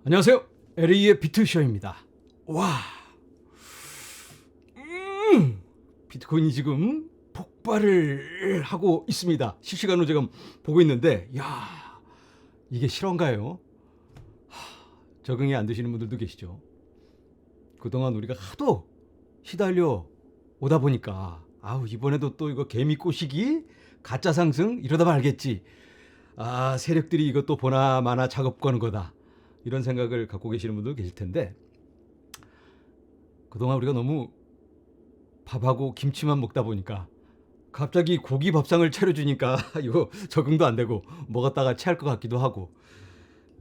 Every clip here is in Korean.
안녕하세요. LA의 비트쇼입니다. 와, 비트코인이 지금 폭발을 하고 있습니다. 실시간으로 지금 보고 있는데, 야, 이게 실화인가요? 적응이 안 되시는 분들도 계시죠. 그동안 우리가 하도 시달려 오다 보니까, 이번에도 또 이거 개미 꼬시기, 가짜 상승 이러다 말겠지. 세력들이 이것도 보나마나 작업 거는 거다. 이런 생각을 갖고 계시는 분도 계실 텐데, 그동안 우리가 너무 밥하고 김치만 먹다 보니까 갑자기 고기 밥상을 차려주니까 이거 적응도 안 되고 먹었다가 체할 것 같기도 하고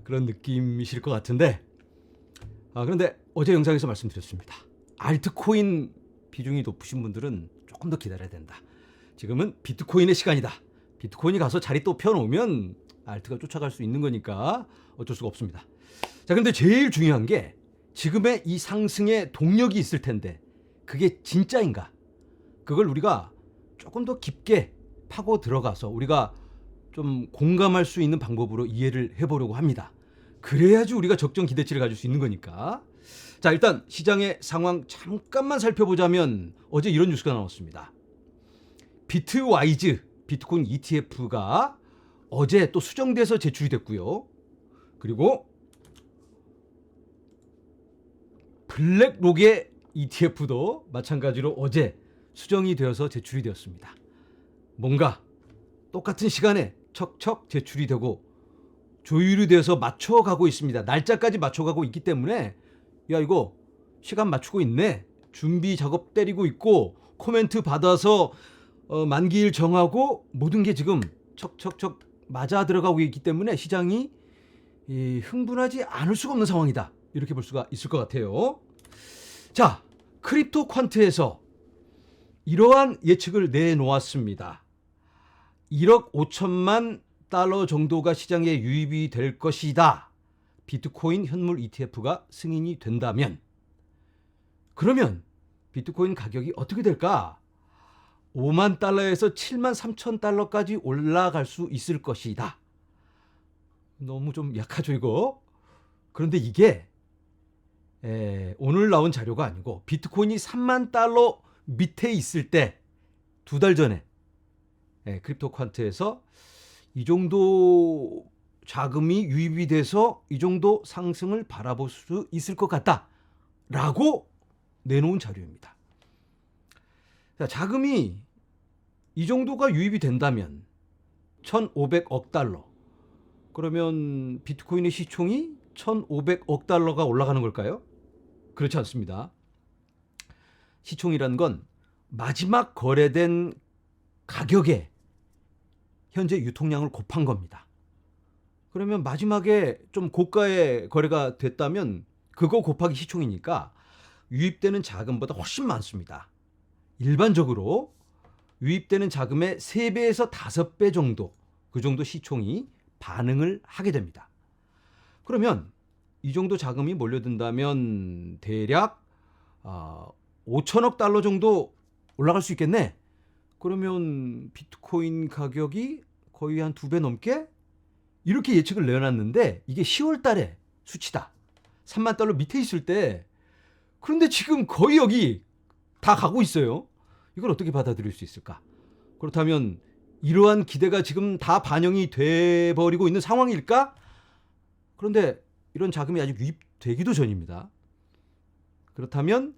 그런 느낌이실 것 같은데, 그런데 어제 영상에서 말씀드렸습니다. 알트코인 비중이 높으신 분들은 조금 더 기다려야 된다. 지금은 비트코인의 시간이다. 비트코인이 가서 자리 또 펴놓으면 알트가 쫓아갈 수 있는 거니까 어쩔 수가 없습니다. 자, 근데 제일 중요한 게 지금의 이 상승의 동력이 있을 텐데 그게 진짜인가? 그걸 우리가 조금 더 깊게 파고 들어가서 우리가 좀 공감할 수 있는 방법으로 이해를 해보려고 합니다. 그래야지 우리가 적정 기대치를 가질 수 있는 거니까. 자, 일단 시장의 상황 잠깐만 살펴보자면 어제 이런 뉴스가 나왔습니다. 비트와이즈 비트코인 ETF가 어제 또 수정돼서 제출이 됐고요. 그리고 블랙록의 ETF도 마찬가지로 어제 수정이 되어서 제출이 되었습니다. 뭔가 똑같은 시간에 척척 제출이 되고 조율이 되어서 맞춰가고 있습니다. 날짜까지 맞춰가고 있기 때문에 야, 이거 시간 맞추고 있네. 준비 작업 때리고 있고 코멘트 받아서 만기일 정하고 모든 게 지금 척척척 맞아 들어가고 있기 때문에 시장이 흥분하지 않을 수가 없는 상황이다. 이렇게 볼 수가 있을 것 같아요. 자, 크립토 퀀트에서 이러한 예측을 내놓았습니다. 1억 5천만 달러 정도가 시장에 유입이 될 것이다. 비트코인 현물 ETF가 승인이 된다면. 그러면 비트코인 가격이 어떻게 될까? 5만 달러에서 7만 3천 달러까지 올라갈 수 있을 것이다. 너무 좀 약하죠, 이거? 그런데 이게 오늘 나온 자료가 아니고 비트코인이 3만 달러 밑에 있을 때 2달 전에 크립토 퀀트에서 이 정도 자금이 유입이 돼서 이 정도 상승을 바라볼 수 있을 것 같다라고 내놓은 자료입니다. 자, 자금이 이 정도가 유입이 된다면 1,500억 달러. 그러면 비트코인의 시총이 1,500억 달러가 올라가는 걸까요? 그렇지 않습니다. 시총이란 건 마지막 거래된 가격에 현재 유통량을 곱한 겁니다. 그러면 마지막에 좀 고가의 거래가 됐다면 그거 곱하기 시총이니까 유입되는 자금보다 훨씬 많습니다. 일반적으로 유입되는 자금의 3배에서 5배 정도, 그 정도 시총이 반응을 하게 됩니다. 그러면 이 정도 자금이 몰려든다면 대략 5천억 달러 정도 올라갈 수 있겠네. 그러면 비트코인 가격이 거의 한 2배 넘게 이렇게 예측을 내놨는데 이게 10월 달에 수치다. 3만 달러 밑에 있을 때. 그런데 지금 거의 여기 다 가고 있어요. 이걸 어떻게 받아들일 수 있을까? 그렇다면 이러한 기대가 지금 다 반영이 돼버리고 있는 상황일까? 그런데 이런 자금이 아직 유입되기도 전입니다. 그렇다면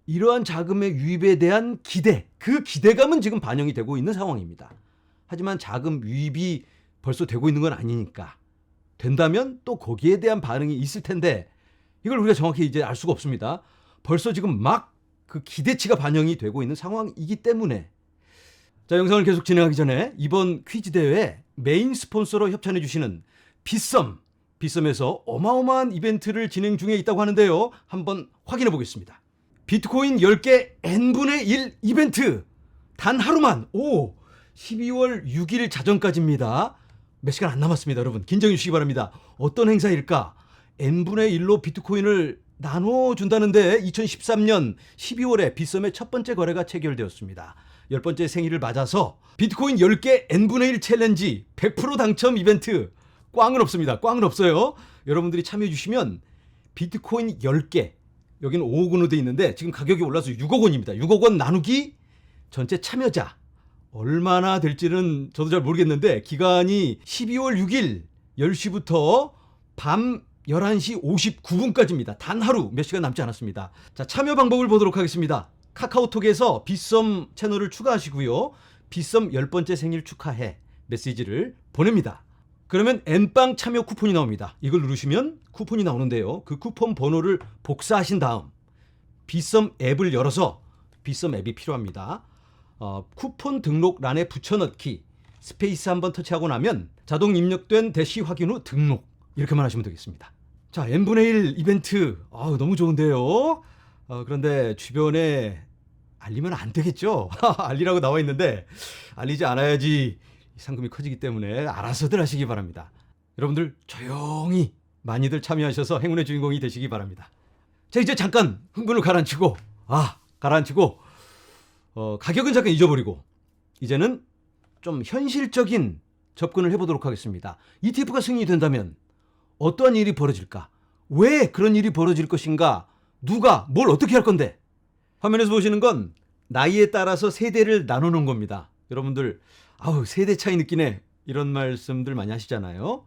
이러한 자금의 유입에 대한 기대, 그 기대감은 지금 반영이 되고 있는 상황입니다. 하지만 자금 유입이 벌써 되고 있는 건 아니니까 된다면 또 거기에 대한 반응이 있을 텐데 이걸 우리가 정확히 이제 알 수가 없습니다. 벌써 지금 막 그 기대치가 반영이 되고 있는 상황이기 때문에. 자, 영상을 계속 진행하기 전에 이번 퀴즈 대회 메인 스폰서로 협찬해 주시는 빗썸에서 어마어마한 이벤트를 진행 중에 있다고 하는데요. 한번 확인해 보겠습니다. 비트코인 10개 n분의 1 이벤트 단 하루만 12월 6일 자정까지입니다. 몇 시간 안 남았습니다. 여러분 긴장해 주시기 바랍니다. 어떤 행사일까? n분의 1로 비트코인을 나눠준다는데 2013년 12월에 빗썸의 첫 번째 거래가 체결되었습니다. 10번째 생일을 맞아서 비트코인 10개 n분의 1 챌린지 100% 당첨 이벤트 꽝은 없습니다. 꽝은 없어요. 여러분들이 참여해 주시면 비트코인 10개, 여기는 5억 원으로 돼 있는데 지금 가격이 올라서 6억 원입니다. 6억 원 나누기 전체 참여자 얼마나 될지는 저도 잘 모르겠는데 기간이 12월 6일 10시부터 밤 11시 59분까지입니다. 단 하루 몇 시간 남지 않았습니다. 자, 참여 방법을 보도록 하겠습니다. 카카오톡에서 빗썸 채널을 추가하시고요. 빗썸 10번째 생일 축하해 메시지를 보냅니다. 그러면 N빵 참여 쿠폰이 나옵니다. 이걸 누르시면 쿠폰이 나오는데요. 그 쿠폰 번호를 복사하신 다음 빗썸 앱을 열어서 빗썸 앱이 필요합니다. 쿠폰 등록란에 붙여넣기 스페이스 한번 터치하고 나면 자동 입력된 대시 확인 후 등록 이렇게만 하시면 되겠습니다. 자, n분의 1 이벤트 너무 좋은데요. 그런데 주변에 알리면 안 되겠죠. 알리라고 나와 있는데 알리지 않아야지 상금이 커지기 때문에 알아서들 하시기 바랍니다. 여러분들 조용히 많이들 참여하셔서 행운의 주인공이 되시기 바랍니다. 자, 이제 잠깐 흥분을 가라앉히고 가격은 잠깐 잊어버리고 이제는 좀 현실적인 접근을 해보도록 하겠습니다. ETF가 승인이 된다면 어떠한 일이 벌어질까? 왜 그런 일이 벌어질 것인가? 누가 뭘 어떻게 할 건데? 화면에서 보시는 건 나이에 따라서 세대를 나누는 겁니다. 여러분들 세대 차이 느끼네 이런 말씀들 많이 하시잖아요.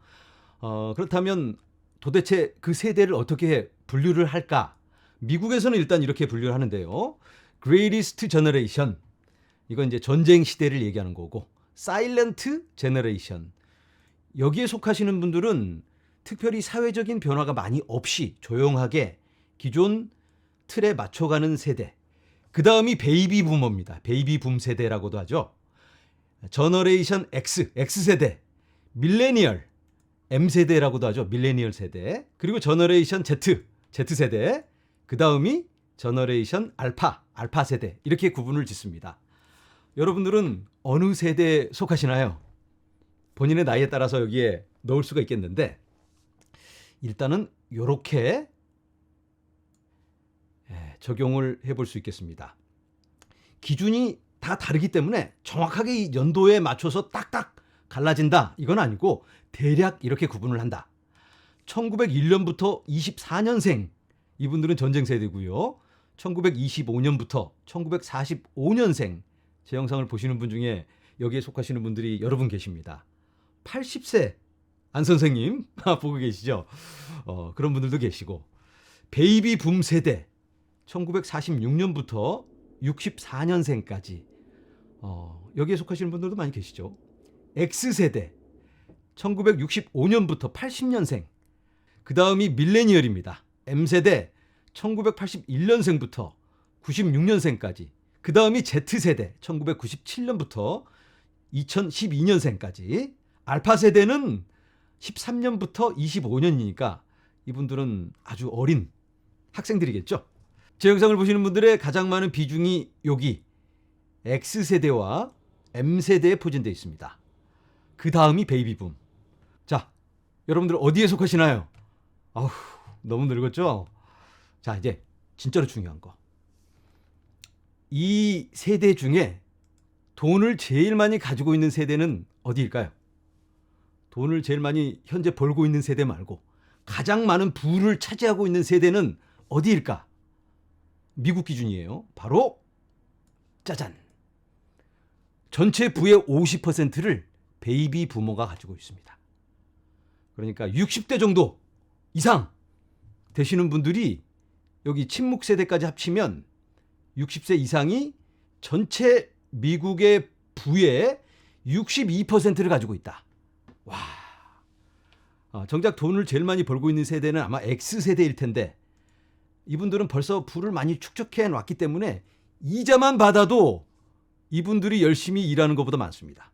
그렇다면 도대체 그 세대를 어떻게 분류를 할까? 미국에서는 일단 이렇게 분류를 하는데요. Greatest Generation 이건 이제 전쟁 시대를 얘기하는 거고 Silent Generation 여기에 속하시는 분들은 특별히 사회적인 변화가 많이 없이 조용하게 기존 틀에 맞춰가는 세대. 그 다음이 베이비 부머입니다. 베이비 붐 세대라고도 하죠. 저너레이션 X, X세대. 밀레니얼, M세대라고도 하죠. 밀레니얼 세대. 그리고 저너레이션 Z, Z세대. 그 다음이 저너레이션 알파, 알파 세대. 이렇게 구분을 짓습니다. 여러분들은 어느 세대에 속하시나요? 본인의 나이에 따라서 여기에 넣을 수가 있겠는데 일단은 이렇게 적용을 해볼 수 있겠습니다. 기준이 다 다르기 때문에 정확하게 이 연도에 맞춰서 딱딱 갈라진다 이건 아니고 대략 이렇게 구분을 한다. 1901년부터 24년생 이분들은 전쟁 세대고요. 1925년부터 1945년생 제 영상을 보시는 분 중에 여기에 속하시는 분들이 여러 분 계십니다. 80세 안 선생님 보고 계시죠? 그런 분들도 계시고 베이비 붐 세대 1946년부터 64년생까지 여기에 속하시는 분들도 많이 계시죠. X세대 1965년부터 80년생 그 다음이 밀레니얼입니다. M세대 1981년생부터 96년생까지 그 다음이 Z세대 1997년부터 2012년생까지 알파세대는 13년부터 25년이니까 이분들은 아주 어린 학생들이겠죠. 제 영상을 보시는 분들의 가장 많은 비중이 여기 X세대와 M세대에 포진되어 있습니다. 그 다음이 베이비붐. 자, 여러분들 어디에 속하시나요? 너무 늙었죠? 자, 이제 진짜로 중요한 거. 이 세대 중에 돈을 제일 많이 가지고 있는 세대는 어디일까요? 돈을 제일 많이 현재 벌고 있는 세대 말고 가장 많은 부를 차지하고 있는 세대는 어디일까? 미국 기준이에요. 바로 짜잔. 전체 부의 50%를 베이비 부모가 가지고 있습니다. 그러니까 60대 정도 이상 되시는 분들이 여기 친묵 세대까지 합치면 60세 이상이 전체 미국의 부의 62%를 가지고 있다. 와. 정작 돈을 제일 많이 벌고 있는 세대는 아마 X세대일 텐데 이분들은 벌써 부를 많이 축적해 놨기 때문에 이자만 받아도 이분들이 열심히 일하는 것보다 많습니다.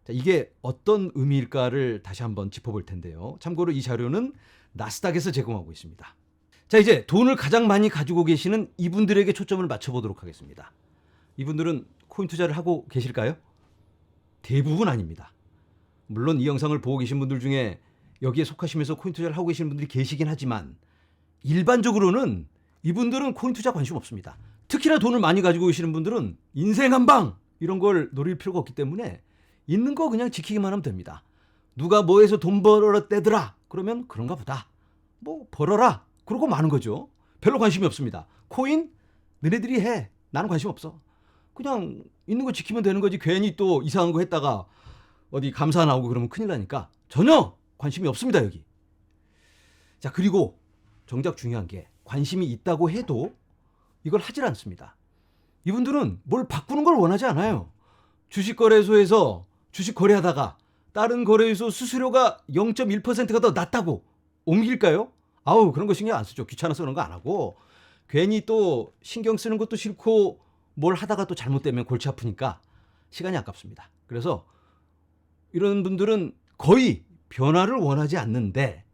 자, 이게 어떤 의미일까를 다시 한번 짚어볼 텐데요. 참고로 이 자료는 나스닥에서 제공하고 있습니다. 자, 이제 돈을 가장 많이 가지고 계시는 이분들에게 초점을 맞춰보도록 하겠습니다. 이분들은 코인 투자를 하고 계실까요? 대부분 아닙니다. 물론 이 영상을 보고 계신 분들 중에 여기에 속하시면서 코인 투자를 하고 계시는 분들이 계시긴 하지만 일반적으로는 이분들은 코인 투자 관심 없습니다. 특히나 돈을 많이 가지고 계시는 분들은 인생 한방 이런 걸 노릴 필요가 없기 때문에 있는 거 그냥 지키기만 하면 됩니다. 누가 뭐해서 돈 벌었대더라. 그러면 그런가 보다. 뭐 벌어라. 그러고 마는 거죠. 별로 관심이 없습니다. 코인? 너네들이 해. 나는 관심 없어. 그냥 있는 거 지키면 되는 거지. 괜히 또 이상한 거 했다가 어디 감사 나오고 그러면 큰일 나니까 전혀 관심이 없습니다, 여기. 자, 그리고 정작 중요한 게 관심이 있다고 해도 이걸 하질 않습니다. 이분들은 뭘 바꾸는 걸 원하지 않아요. 주식거래소에서 주식 거래하다가 다른 거래소 수수료가 0.1%가 더 낮다고 옮길까요? 아우, 그런 거 신경 안 쓰죠. 귀찮아서 그런 거 안 하고 괜히 또 신경 쓰는 것도 싫고 뭘 하다가 또 잘못되면 골치 아프니까 시간이 아깝습니다. 그래서 이런 분들은 거의 변화를 원하지 않는데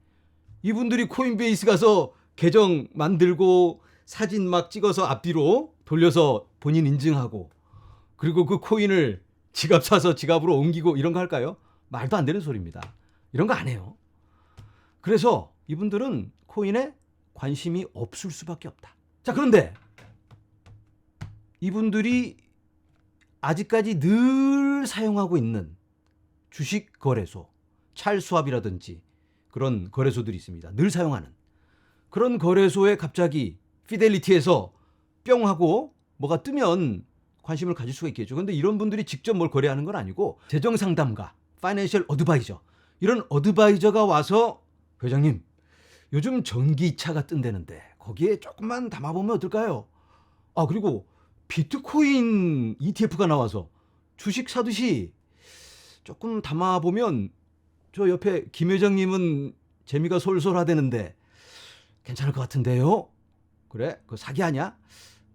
이분들이 코인베이스 가서 계정 만들고 사진 막 찍어서 앞뒤로 돌려서 본인 인증하고 그리고 그 코인을 지갑 사서 지갑으로 옮기고 이런 거 할까요? 말도 안 되는 소리입니다. 이런 거 안 해요. 그래서 이분들은 코인에 관심이 없을 수밖에 없다. 자, 그런데 이분들이 아직까지 늘 사용하고 있는 주식 거래소, 찰스왑이라든지 그런 거래소들이 있습니다. 늘 사용하는. 그런 거래소에 갑자기 피델리티에서 뿅 하고 뭐가 뜨면 관심을 가질 수가 있겠죠. 그런데 이런 분들이 직접 뭘 거래하는 건 아니고 재정상담가, 파이낸셜 어드바이저, 이런 어드바이저가 와서 회장님, 요즘 전기차가 뜬다는데 거기에 조금만 담아보면 어떨까요? 아, 그리고 비트코인 ETF가 나와서 주식 사듯이 조금 담아보면 저 옆에 김 회장님은 재미가 솔솔하다는데 괜찮을 것 같은데요? 그래? 그거 사기 아니야?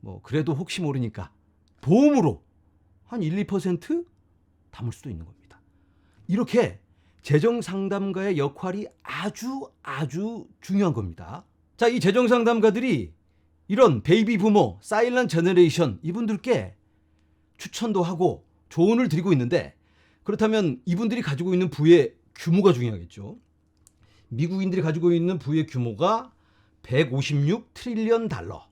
뭐 그래도 혹시 모르니까 보험으로 한 1, 2% 담을 수도 있는 겁니다. 이렇게 재정상담가의 역할이 아주 중요한 겁니다. 자, 이 재정상담가들이 이런 베이비 부모, 사일런트 제너레이션 이분들께 추천도 하고 조언을 드리고 있는데 그렇다면 이분들이 가지고 있는 부의 규모가 중요하겠죠. 미국인들이 가지고 있는 부의 규모가 156 트릴리언 달러,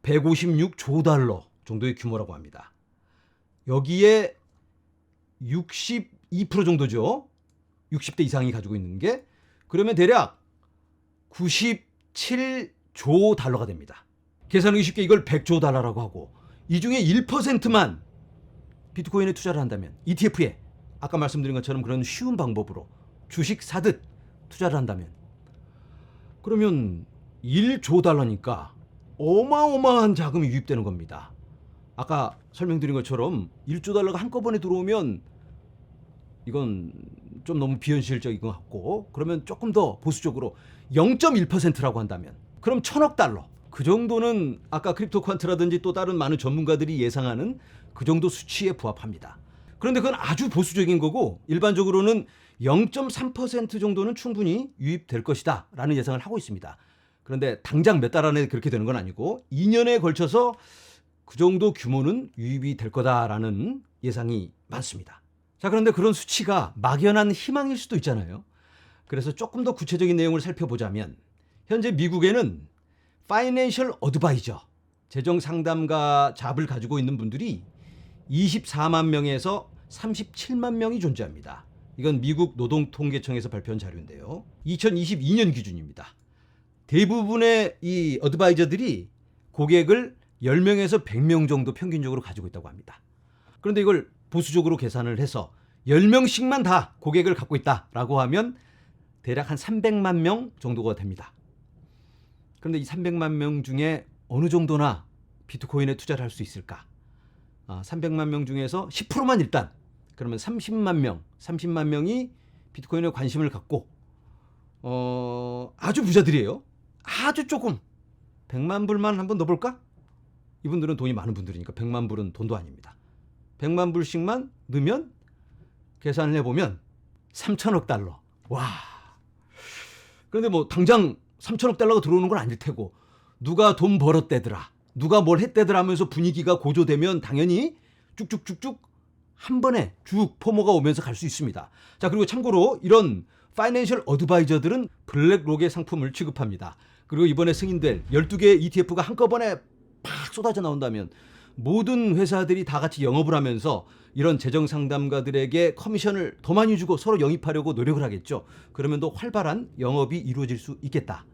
156조 달러 정도의 규모라고 합니다. 여기에 62% 정도죠. 60대 이상이 가지고 있는 게 그러면 대략 97조 달러가 됩니다. 계산하기 쉽게 이걸 100조 달러라고 하고 이 중에 1%만 비트코인에 투자를 한다면 ETF에 아까 말씀드린 것처럼 그런 쉬운 방법으로 주식 사듯 투자를 한다면 그러면 1조 달러니까 어마어마한 자금이 유입되는 겁니다. 아까 설명드린 것처럼 1조 달러가 한꺼번에 들어오면 이건 좀 너무 비현실적인 것 같고 그러면 조금 더 보수적으로 0.1%라고 한다면 그럼 1000억 달러 그 정도는 아까 크립토 퀀트라든지 또 다른 많은 전문가들이 예상하는 그 정도 수치에 부합합니다. 그런데 그건 아주 보수적인 거고 일반적으로는 0.3% 정도는 충분히 유입될 것이다 라는 예상을 하고 있습니다. 그런데 당장 몇 달 안에 그렇게 되는 건 아니고 2년에 걸쳐서 그 정도 규모는 유입이 될 거다라는 예상이 많습니다. 자, 그런데 그런 수치가 막연한 희망일 수도 있잖아요. 그래서 조금 더 구체적인 내용을 살펴보자면 현재 미국에는 파이낸셜 어드바이저, 재정상담가 잡을 가지고 있는 분들이 24만 명에서 37만 명이 존재합니다. 이건 미국 노동통계청에서 발표한 자료인데요. 2022년 기준입니다. 대부분의 이 어드바이저들이 고객을 10명에서 100명 정도 평균적으로 가지고 있다고 합니다. 그런데 이걸 보수적으로 계산을 해서 10명씩만 다 고객을 갖고 있다라고 하면 대략 한 300만 명 정도가 됩니다. 그런데 이 300만 명 중에 어느 정도나 비트코인에 투자를 할 수 있을까? 300만 명 중에서 10%만 일단 그러면 30만 명이 비트코인에 관심을 갖고 아주 부자들이에요. 아주 조금 100만 불만 한번 넣어볼까? 이분들은 돈이 많은 분들이니까 100만 불은 돈도 아닙니다. 100만 불씩만 넣으면 계산을 해보면 3천억 달러. 와. 그런데 뭐 당장 3천억 달러가 들어오는 건 아닐 테고 누가 돈 벌었대더라, 누가 뭘 했대더라 하면서 분위기가 고조되면 당연히 쭉쭉쭉쭉 한 번에 쭉 포모가 오면서 갈 수 있습니다. 자, 그리고 참고로 이런 파이낸셜 어드바이저들은 블랙록의 상품을 취급합니다. 그리고 이번에 승인될 12개의 ETF가 한꺼번에 팍 쏟아져 나온다면 모든 회사들이 다 같이 영업을 하면서 이런 재정 상담가들에게 커미션을 더 많이 주고 서로 영입하려고 노력을 하겠죠. 그러면 더 활발한 영업이 이루어질 수 있겠다.